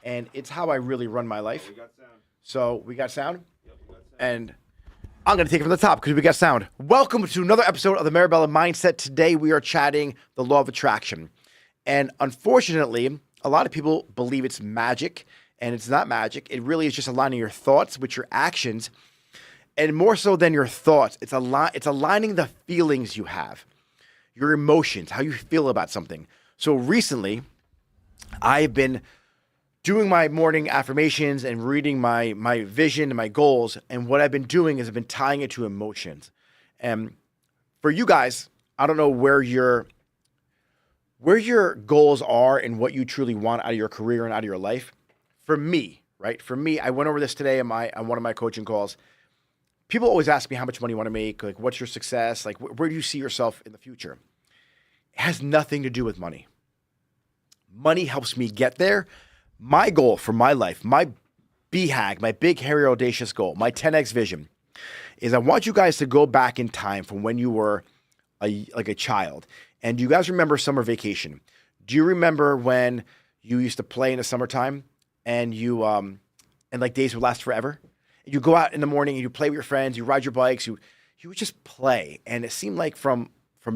and it's how I really run my life. We got sound. So we got sound, Yep, we got sound. and I'm going to take it from the top because we got sound. Welcome to another episode of the Mirabella Mindset. Today we are chatting the law of attraction. And unfortunately, a lot of people believe it's magic, and it's not magic. It really is just aligning your thoughts with your actions. And more so than your thoughts, it's aligning the feelings you have, your emotions, how you feel about something. So recently, I've been doing my morning affirmations and reading my vision and my goals. And what I've been doing is I've been tying it to emotions. And for you guys, I don't know where your goals are and what you truly want out of your career and out of your life. For me, right? For me, I went over this today on one of my coaching calls. People always ask me how much money you want to make, like what's your success, like where do you see yourself in the future? It has nothing to do with money. Money helps me get there. My goal for my life, my BHAG, my big, hairy, audacious goal, my 10X vision, is I want you guys to go back in time from when you were like a child. And do you guys remember summer vacation? Do you remember when you used to play in the summertime and and like days would last forever? You go out in the morning and you play with your friends, you ride your bikes, you would just play. And it seemed like from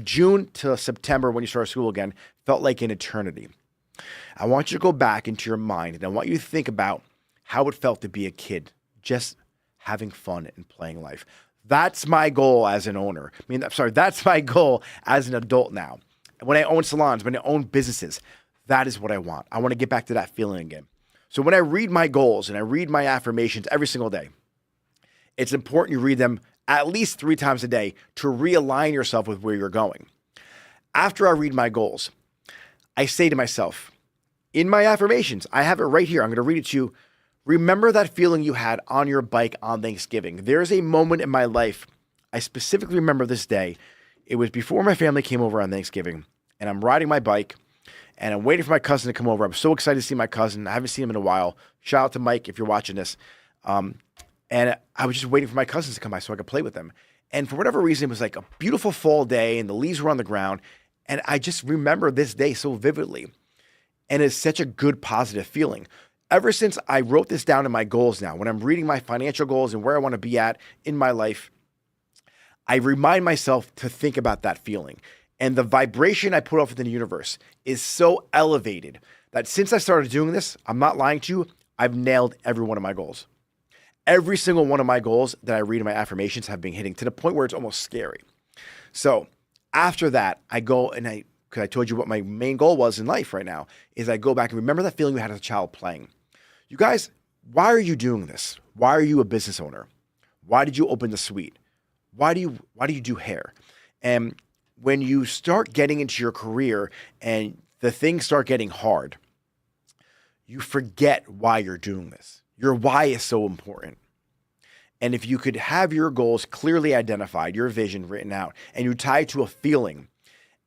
June to September when you started school again, felt like an eternity. I want you to go back into your mind and I want you to think about how it felt to be a kid, just having fun and playing life. That's my goal as an owner. That's my goal as an adult now. When I own salons, when I own businesses, that is what I want. I want to get back to that feeling again. So when I read my goals and I read my affirmations every single day, it's important you read them at least 3 times a day to realign yourself with where you're going. After I read my goals, I say to myself, in my affirmations, I have it right here. I'm going to read it to you. Remember that feeling you had on your bike on Thanksgiving. There's a moment in my life, I specifically remember this day. It was before my family came over on Thanksgiving, and I'm riding my bike, and I'm waiting for my cousin to come over. I'm so excited to see my cousin. I haven't seen him in a while. Shout out to Mike if you're watching this. And I was just waiting for my cousins to come by so I could play with them. And for whatever reason, it was like a beautiful fall day, and the leaves were on the ground. And I just remember this day so vividly. And it's such a good, positive feeling. Ever since I wrote this down in my goals now, when I'm reading my financial goals and where I want to be at in my life, I remind myself to think about that feeling. And the vibration I put off into the universe is so elevated that since I started doing this, I'm not lying to you, I've nailed every one of my goals. Every single one of my goals that I read in my affirmations have been hitting to the point where it's almost scary. So after that, I go and because I told you what my main goal was in life right now, is I go back and remember that feeling you had as a child playing. You guys, why are you doing this? Why are you a business owner? Why did you open the suite? Why do you do hair? And when you start getting into your career and the things start getting hard, you forget why you're doing this. Your why is so important. And if you could have your goals clearly identified, your vision written out, and you tie it to a feeling,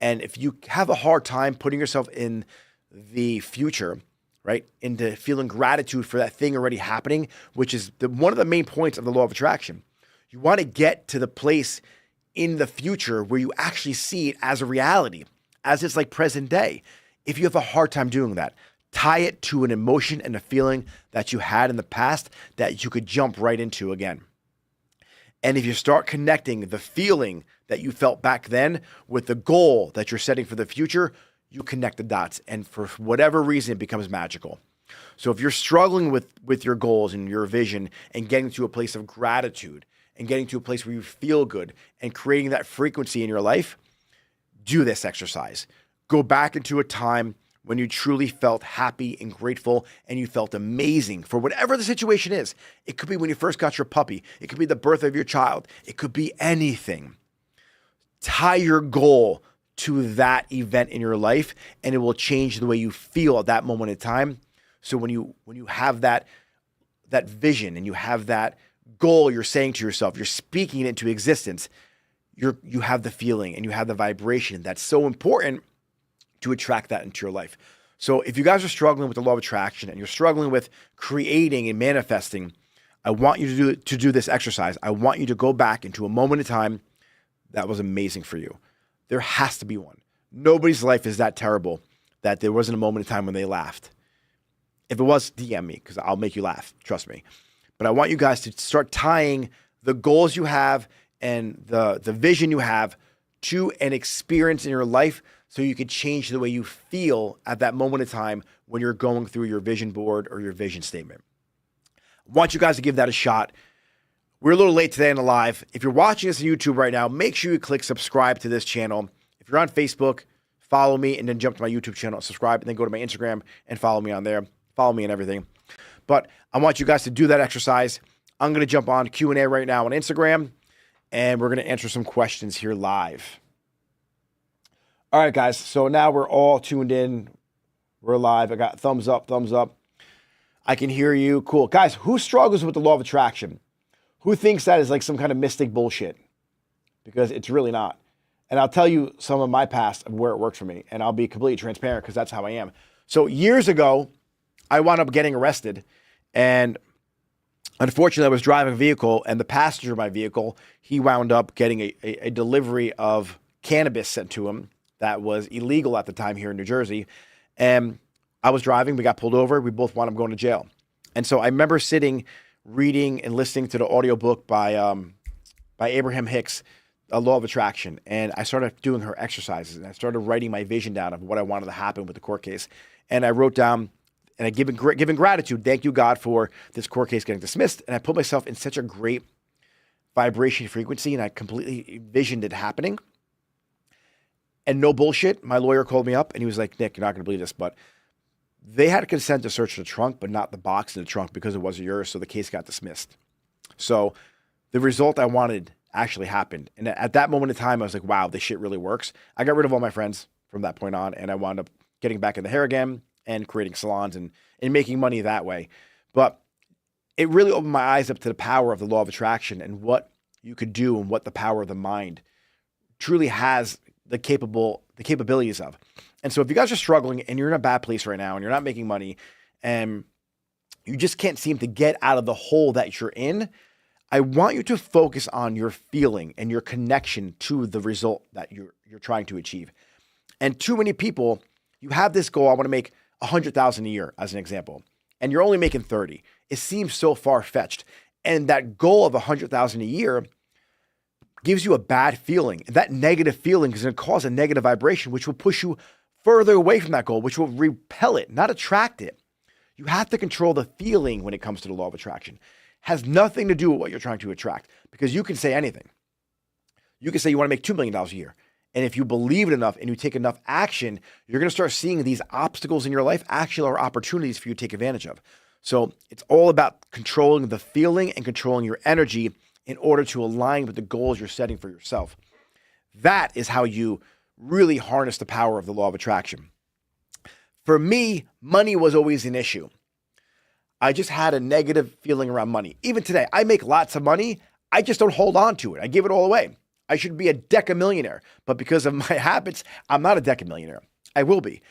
and if you have a hard time putting yourself in the future, right, into feeling gratitude for that thing already happening, which is one of the main points of the law of attraction, you want to get to the place in the future where you actually see it as a reality, as it's like present day. If you have a hard time doing that, tie it to an emotion and a feeling that you had in the past that you could jump right into again. And if you start connecting the feeling that you felt back then with the goal that you're setting for the future, you connect the dots. And for whatever reason, it becomes magical. So if you're struggling with your goals and your vision and getting to a place of gratitude and getting to a place where you feel good and creating that frequency in your life, do this exercise. Go back into a time when you truly felt happy and grateful and you felt amazing for whatever the situation is. It could be when you first got your puppy. It could be the birth of your child. It could be anything. Tie your goal to that event in your life and it will change the way you feel at that moment in time. So when you have that vision and you have that goal you're saying to yourself, you're speaking it into existence, you have the feeling and you have the vibration that's so important to attract that into your life. So if you guys are struggling with the law of attraction and you're struggling with creating and manifesting, I want you to do this exercise. I want you to go back into a moment in time that was amazing for you. There has to be one. Nobody's life is that terrible that there wasn't a moment in time when they laughed. If it was, DM me because I'll make you laugh. Trust me. But I want you guys to start tying the goals you have and the vision you have to an experience in your life so you can change the way you feel at that moment in time when you're going through your vision board or your vision statement. I want you guys to give that a shot. We're a little late today on the live. If you're watching this on YouTube right now, make sure you click subscribe to this channel. If you're on Facebook, follow me and then jump to my YouTube channel, subscribe, and then go to my Instagram and follow me on there. Follow me and everything. But I want you guys to do that exercise. I'm going to jump on Q&A right now on Instagram, and we're going to answer some questions here live. All right, guys. So now we're all tuned in. We're live. I got thumbs up, thumbs up. I can hear you. Cool. Guys, who struggles with the law of attraction? Who thinks that is like some kind of mystic bullshit? Because it's really not. And I'll tell you some of my past of where it worked for me, and I'll be completely transparent because that's how I am. So years ago, I wound up getting arrested, and unfortunately, I was driving a vehicle, and the passenger of my vehicle, he wound up getting a delivery of cannabis sent to him that was illegal at the time here in New Jersey. And I was driving, we got pulled over, we both wound up going to jail. And so I remember sitting, reading and listening to the audiobook by Abraham Hicks, A Law of Attraction. And I started doing her exercises, and I started writing my vision down of what I wanted to happen with the court case. And I wrote down, and I given gratitude, thank you, God, for this court case getting dismissed. And I put myself in such a great vibration frequency, and I completely envisioned it happening. And no bullshit, my lawyer called me up, and he was like, Nick, you're not going to believe this, but they had consent to search the trunk, but not the box in the trunk because it wasn't yours, so the case got dismissed. So the result I wanted actually happened. And at that moment in time, I was like, wow, this shit really works. I got rid of all my friends from that point on, and I wound up getting back in the hair again and creating salons and making money that way. But it really opened my eyes up to the power of the law of attraction and what you could do and what the power of the mind truly has the capabilities of. And so if you guys are struggling and you're in a bad place right now and you're not making money and you just can't seem to get out of the hole that you're in, I want you to focus on your feeling and your connection to the result that you're trying to achieve. And too many people, you have this goal, I want to make $100,000 a year as an example, and you're only making 30. It seems so far-fetched. And that goal of $100,000 a year gives you a bad feeling. That negative feeling is going to cause a negative vibration, which will push you further away from that goal, which will repel it, not attract it. You have to control the feeling when it comes to the law of attraction. It has nothing to do with what you're trying to attract, because you can say anything. You can say you want to make $2 million a year. And if you believe it enough and you take enough action, you're going to start seeing these obstacles in your life actually are opportunities for you to take advantage of. So it's all about controlling the feeling and controlling your energy in order to align with the goals you're setting for yourself. That is how you really harness the power of the law of attraction. For me, money was always an issue. I just had a negative feeling around money. Even today, I make lots of money. I just don't hold on to it. I give it all away. I should be a decamillionaire, but because of my habits, I'm not a decamillionaire. I will be.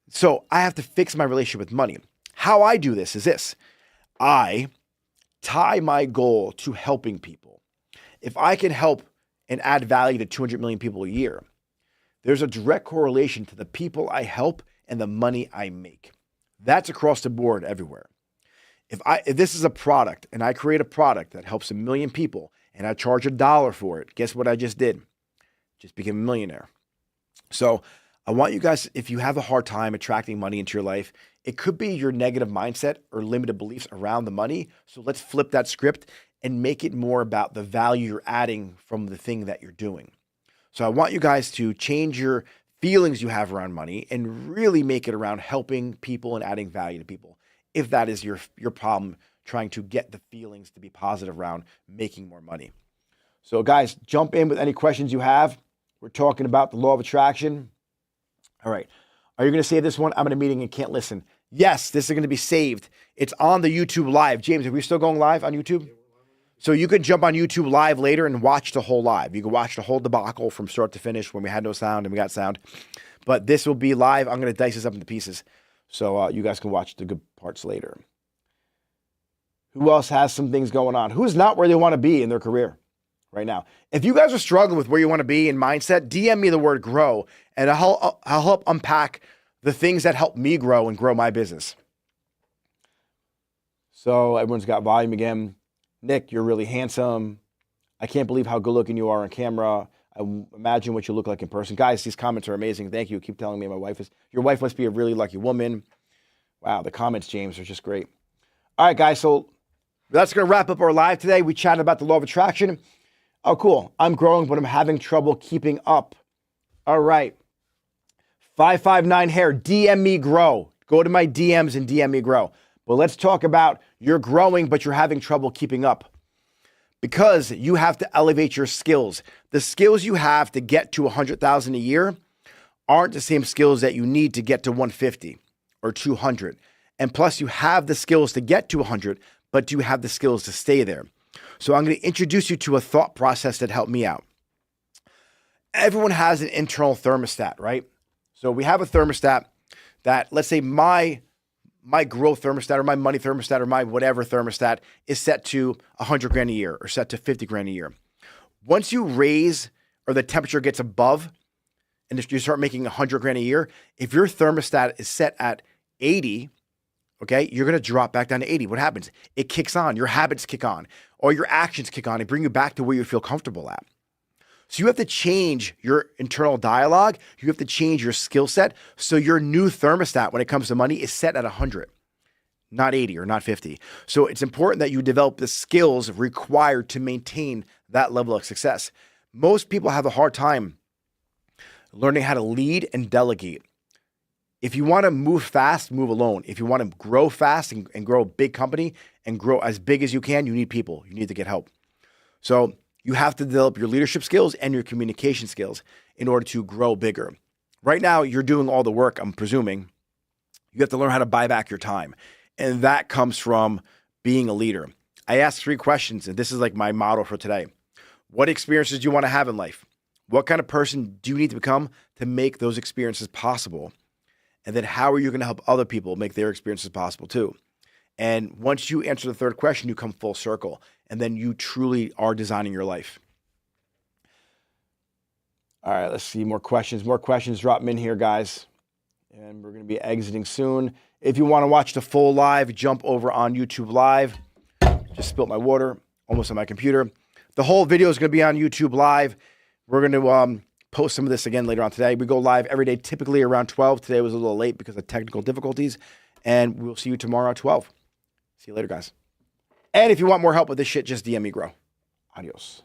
So I have to fix my relationship with money. How I do this is this. I tie my goal to helping people. If I can help and add value to 200 million people a year, there's a direct correlation to the people I help and the money I make. That's across the board everywhere. If this is a product and I create a product that helps 1 million people and I charge $1 for it, guess what I just did? Just became a millionaire. So I want you guys, if you have a hard time attracting money into your life, it could be your negative mindset or limited beliefs around the money. So let's flip that script and make it more about the value you're adding from the thing that you're doing. So I want you guys to change your feelings you have around money and really make it around helping people and adding value to people. If that is your problem, trying to get the feelings to be positive around making more money. So guys, jump in with any questions you have. We're talking about the law of attraction. All right. Are you going to save this one? I'm in a meeting and can't listen. Yes, this is going to be saved. It's on the YouTube live. James, are we still going live on YouTube? So you can jump on YouTube live later and watch the whole live. You can watch the whole debacle from start to finish when we had no sound and we got sound. But this will be live. I'm going to dice this up into pieces. So you guys can watch the good parts later. Who else has some things going on? Who's not where they want to be in their career right now? If you guys are struggling with where you want to be in mindset, DM me the word grow, and I'll help unpack the things that help me grow and grow my business. So everyone's got volume again. Nick, you're really handsome. I can't believe how good looking you are on camera. I imagine what you look like in person. Guys, these comments are amazing. Thank you. Keep telling me your wife must be a really lucky woman. Wow, the comments, James, are just great. All right, guys, so that's going to wrap up our live today. We chatted about the law of attraction. Oh, cool. I'm growing, but I'm having trouble keeping up. All right. 559 hair, DM me grow. Go to my DMs and DM me grow. But let's talk about you're growing, but you're having trouble keeping up. Because you have to elevate your skills. The skills you have to get to 100,000 a year aren't the same skills that you need to get to 150 or 200. And plus you have the skills to get to 100, but do you have the skills to stay there? So I'm going to introduce you to a thought process that helped me out. Everyone has an internal thermostat, right? So we have a thermostat that, let's say my growth thermostat or my money thermostat or my whatever thermostat is set to 100 grand a year or set to 50 grand a year. Once you raise or the temperature gets above and if you start making 100 grand a year, if your thermostat is set at 80, okay, you're going to drop back down to 80. What happens? It kicks on. Your habits kick on or your actions kick on and bring you back to where you feel comfortable at. So you have to change your internal dialogue. You have to change your skill set. So your new thermostat when it comes to money is set at 100, not 80 or not 50. So it's important that you develop the skills required to maintain that level of success. Most people have a hard time learning how to lead and delegate. If you want to move fast, move alone. If you want to grow fast and grow a big company and grow as big as you can, you need people. You need to get help. So you have to develop your leadership skills and your communication skills in order to grow bigger. Right now, you're doing all the work, I'm presuming. You have to learn how to buy back your time. And that comes from being a leader. I asked 3 questions, and this is like my motto for today. What experiences do you want to have in life? What kind of person do you need to become to make those experiences possible? And then how are you going to help other people make their experiences possible too? And once you answer the 3rd question, you come full circle. And then you truly are designing your life. All right, let's see more questions. More questions drop them in here, guys. And we're going to be exiting soon. If you want to watch the full live, jump over on YouTube Live. Just spilt my water almost on my computer. The whole video is going to be on YouTube Live. We're going to post some of this again later on today. We go live every day, typically around 12. Today was a little late because of technical difficulties. And we'll see you tomorrow at 12. See you later, guys. And if you want more help with this shit, just DM me, grow. Adios.